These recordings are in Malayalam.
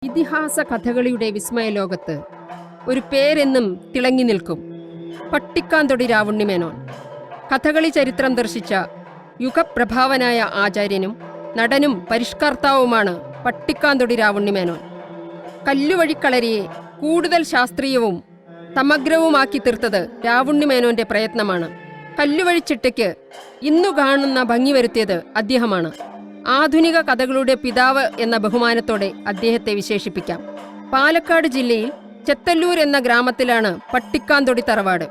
ഇതിഹാസ കഥകളിയുടെ വിസ്മയലോകത്ത് ഒരു പേരെന്നും തിളങ്ങി നിൽക്കും. പട്ടിക്കാന്തൊടി രാവുണ്ണിമേനോൻ. കഥകളി ചരിത്രം ദർശിച്ച യുഗപ്രഭാവനായ ആചാര്യനും നടനും പരിഷ്കർത്താവുമാണ് പട്ടിക്കാന്തൊടി രാവുണ്ണിമേനോൻ. കല്ലുവഴിക്കളരിയെ കൂടുതൽ ശാസ്ത്രീയവും സമഗ്രവുമാക്കി തീർത്തത് രാവുണ്ണിമേനോന്റെ പ്രയത്നമാണ്. കല്ലുവഴിച്ചിട്ടയ്ക്ക് ഇന്നു കാണുന്ന ഭംഗി വരുത്തിയത് അദ്ദേഹമാണ്. ആധുനിക കഥകളുടെ പിതാവ് എന്ന ബഹുമാനത്തോടെ അദ്ദേഹത്തെ വിശേഷിപ്പിക്കാം. പാലക്കാട് ജില്ലയിൽ ചെത്തല്ലൂർ എന്ന ഗ്രാമത്തിലാണ് പട്ടിക്കാന്തൊടി തറവാട്.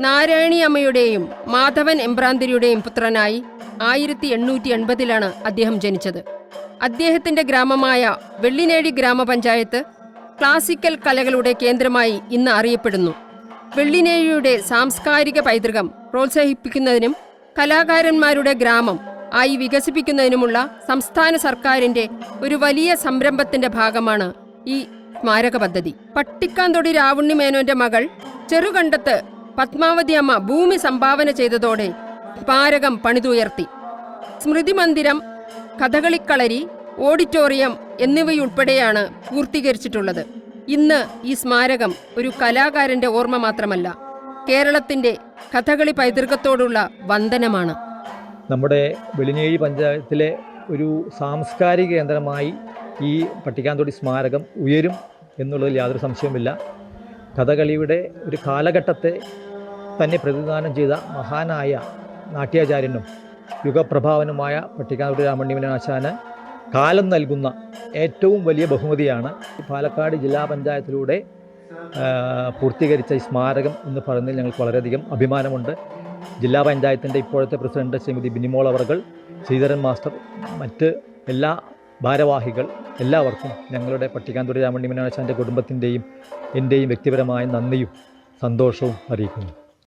നാരായണി അമ്മയുടെയും മാധവൻ എമ്പ്രാന്തിരിയുടെയും പുത്രനായി 1880 അദ്ദേഹം ജനിച്ചത്. അദ്ദേഹത്തിന്റെ ഗ്രാമമായ വെള്ളിനേഴി ഗ്രാമപഞ്ചായത്ത് ക്ലാസിക്കൽ കലകളുടെ കേന്ദ്രമായി ഇന്ന് അറിയപ്പെടുന്നു. വെള്ളിനേഴിയുടെ സാംസ്കാരിക പൈതൃകം പ്രോത്സാഹിപ്പിക്കുന്നതിനും കലാകാരന്മാരുടെ ഗ്രാമം ആയി വികസിപ്പിക്കുന്നതിനുമുള്ള സംസ്ഥാന സർക്കാരിന്റെ ഒരു വലിയ സംരംഭത്തിന്റെ ഭാഗമാണ് ഈ സ്മാരക പദ്ധതി. പട്ടിക്കാന്തൊടി രാവുണ്ണിമേനോന്റെ മകൾ ചെറുകണ്ടത്ത് പത്മാവതി അമ്മ ഭൂമി സംഭാവന ചെയ്തതോടെ സ്മാരകം പണിതുയർത്തി. സ്മൃതി മന്ദിരം, കഥകളിക്കളരി, ഓഡിറ്റോറിയം എന്നിവയുൾപ്പെടെയാണ് പൂർത്തീകരിച്ചിട്ടുള്ളത്. ഇന്ന് ഈ സ്മാരകം ഒരു കലാകാരന്റെ ഓർമ്മ മാത്രമല്ല, കേരളത്തിന്റെ കഥകളി പൈതൃകത്തോടുള്ള വന്ദനമാണ്. നമ്മുടെ വെള്ളിനേഴി പഞ്ചായത്തിലെ ഒരു സാംസ്കാരിക കേന്ദ്രമായി ഈ പട്ടിക്കാന്തൊടി സ്മാരകം ഉയരും എന്നുള്ളതിൽ യാതൊരു സംശയവുമില്ല. കഥകളിയുടെ ഒരു കാലഘട്ടത്തെ തന്നെ പ്രതിനിധാനം ചെയ്ത മഹാനായ നാട്യാചാര്യനും യുഗപ്രഭാവനുമായ പട്ടിക്കാന്തൊടി രാവുണ്ണിമേനോൻ ആശാന് കാലം നൽകുന്ന ഏറ്റവും വലിയ ബഹുമതിയാണ് പാലക്കാട് ജില്ലാ പഞ്ചായത്തിലൂടെ പൂർത്തീകരിച്ച ഈ സ്മാരകം എന്ന് പറയുന്നതിൽ ഞങ്ങൾക്ക് വളരെയധികം അഭിമാനമുണ്ട്. ജില്ലാ പഞ്ചായത്തിൻ്റെ ഇപ്പോഴത്തെ പ്രസിഡന്റ് ശ്രീമതി ബിനിമോൾ അവർകൾ, ശ്രീധരൻ മാസ്റ്റർ, മറ്റ് എല്ലാ ഭാരവാഹികൾ എല്ലാവർക്കും ഞങ്ങളുടെ പട്ടിക്കാന്തൊടി രാവുണ്ണിമേനോൻ ആശാൻ്റെ കുടുംബത്തിൻ്റെയും എൻ്റെയും വ്യക്തിപരമായ നന്ദിയും സന്തോഷവും അറിയിക്കുന്നു.